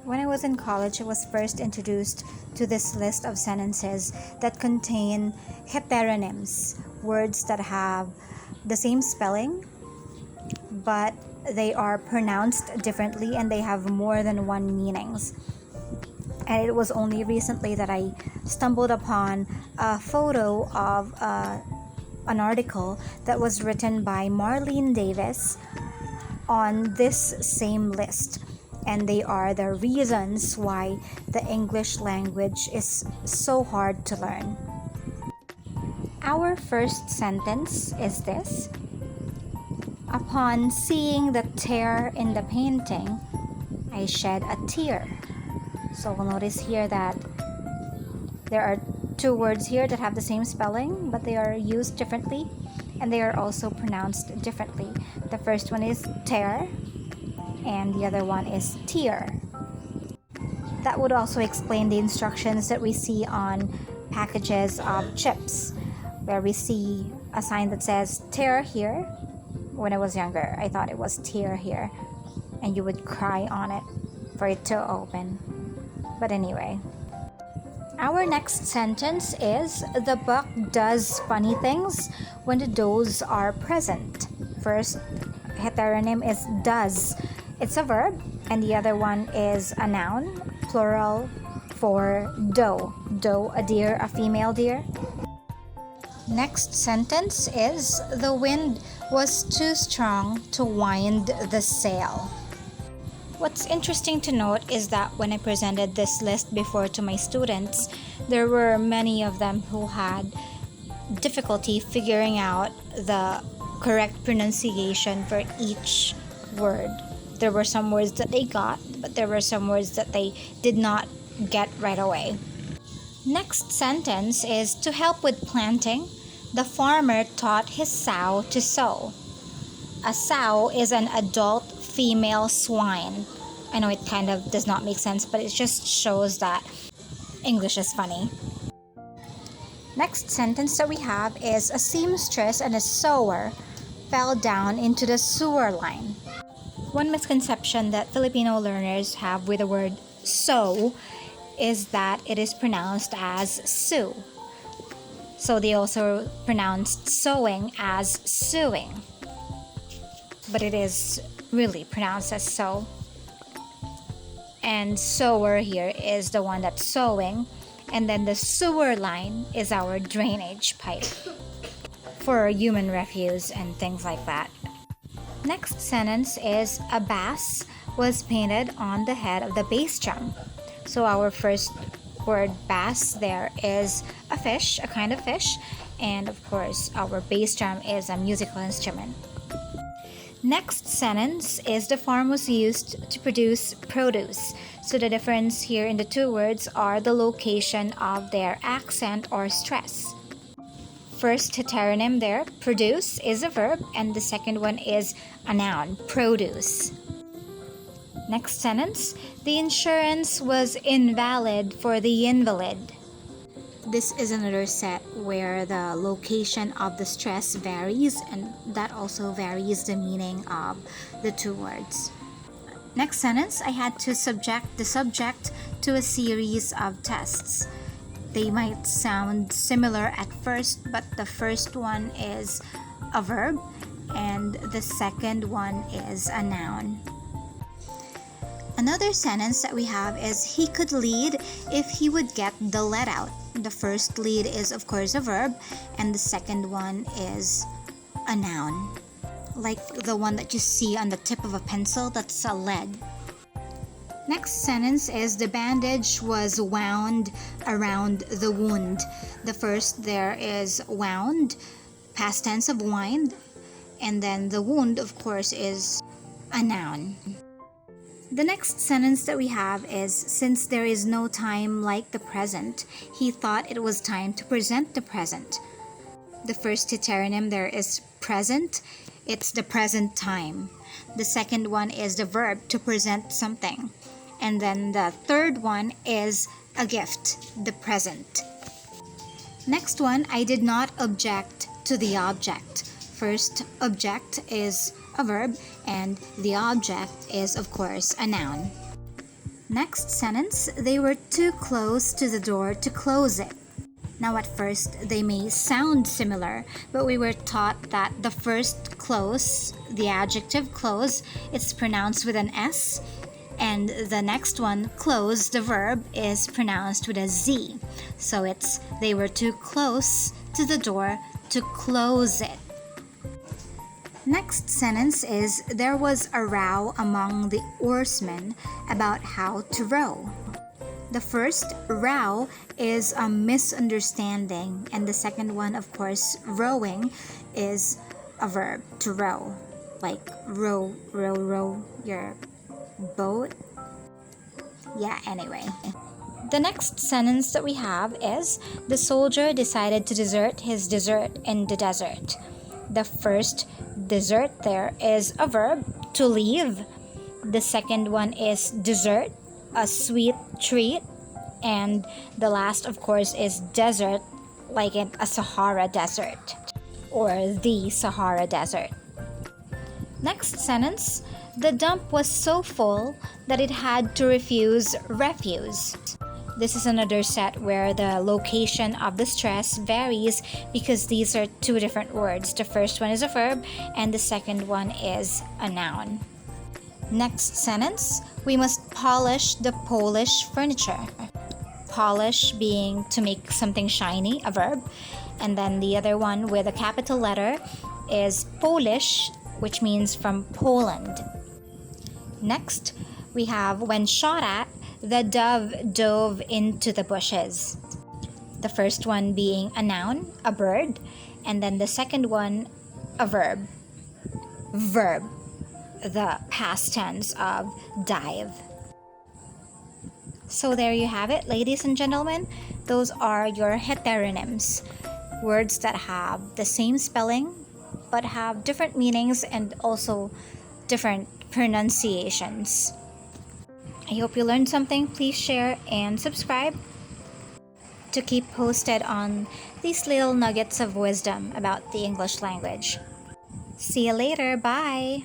When I was in college, I was first introduced to this list of sentences that contain heteronyms, words that have the same spelling, but they are pronounced differently and they have more than one meanings. And it was only recently that I stumbled upon a photo of an article that was written by Marlene Davis on this same list. And they are the reasons why the English language is so hard to learn. Our first sentence is this: upon seeing the tear in the painting, I shed a tear. So we'll notice here that there are two words here that have the same spelling, but they are used differently and they are also pronounced differently. The first one is tear and the other one is tear. That would also explain the instructions that we see on packages of chips, where we see a sign that says tear here. When I was younger, I thought it was tear here, and you would cry on it for it to open. But anyway, our next sentence is: the buck does funny things when the does are present. First heteronym is does. It's a verb, and the other one is a noun, plural, for doe. Doe, a deer, a female deer. Next sentence is: the wind was too strong to wind the sail. What's interesting to note is that when I presented this list before to my students, there were many of them who had difficulty figuring out the correct pronunciation for each word. There were some words that they got, but there were some words that they did not get right away. Next sentence is: to help with planting, the farmer taught his sow to sow. A sow is an adult female swine. I know it kind of does not make sense, but it just shows that English is funny. Next sentence that we have is: a seamstress and a sewer fell down into the sewer line. One misconception that Filipino learners have with the word sew is that it is pronounced as sue. So they also pronounced sewing as suing. But it is really pronounced as sew. And sewer here is the one that's sewing. And then the sewer line is our drainage pipe for human refuse and things like that. Next sentence is: a bass was painted on the head of the bass drum. So our first word bass there is a fish, a kind of fish, and of course our bass drum is a musical instrument. Next sentence is: the farm was used to produce produce. So the difference here in the two words are the location of their accent or stress. First heteronym there, produce, is a verb, and the second one is a noun, produce. Next sentence: the insurance was invalid for the invalid. This is another set where the location of the stress varies, and that also varies the meaning of the two words. Next sentence, I had to subject the subject to a series of tests. They might sound similar at first, but the first one is a verb and the second one is a noun. Another sentence that we have is: he could lead if he would get the lead out. The first lead is of course a verb and the second one is a noun. Like the one that you see on the tip of a pencil, that's a lead. Next sentence is: the bandage was wound around the wound. The first there is wound, past tense of wind, and then the wound of course is a noun. The next sentence that we have is: since there is no time like the present, he thought it was time to present the present. The first heteronym there is present. It's the present time. The second one is the verb to present something. And then the third one is a gift, the present. Next one, I did not object to the object. First, object is a verb and the object is of course a noun. Next sentence, they were too close to the door to close it. Now at first, they may sound similar, but we were taught that the first close, the adjective close, it's pronounced with an S, and the next one, close, the verb, is pronounced with a Z. So it's, they were too close to the door to close it. Next sentence is, there was a row among the oarsmen about how to row. The first, row, is a misunderstanding, and the second one, of course, rowing, is a verb, to row. Like row your boat. Yeah, anyway. The next sentence that we have is, the soldier decided to desert his dessert in the desert. The first, desert, there is a verb, to leave. The second one is dessert, a sweet treat. And the last, of course, is desert, like in a Sahara desert or the Sahara desert. Next sentence, the dump was so full that it had to refuse refuse. This is another set where the location of the stress varies because these are two different words. The first one is a verb and the second one is a noun. Next sentence, we must polish the Polish furniture. Polish being to make something shiny, a verb. And then the other one with a capital letter is Polish, which means from Poland. Next, we have when shot at, the dove dove into the bushes. The first one being a noun, a bird, and then the second one, a verb. Verb, the past tense of dive. So there you have it, ladies and gentlemen. Those are your heteronyms, words that have the same spelling but have different meanings and also different pronunciations. I hope you learned something. Please share and subscribe to keep posted on these little nuggets of wisdom about the English language. See you later. Bye.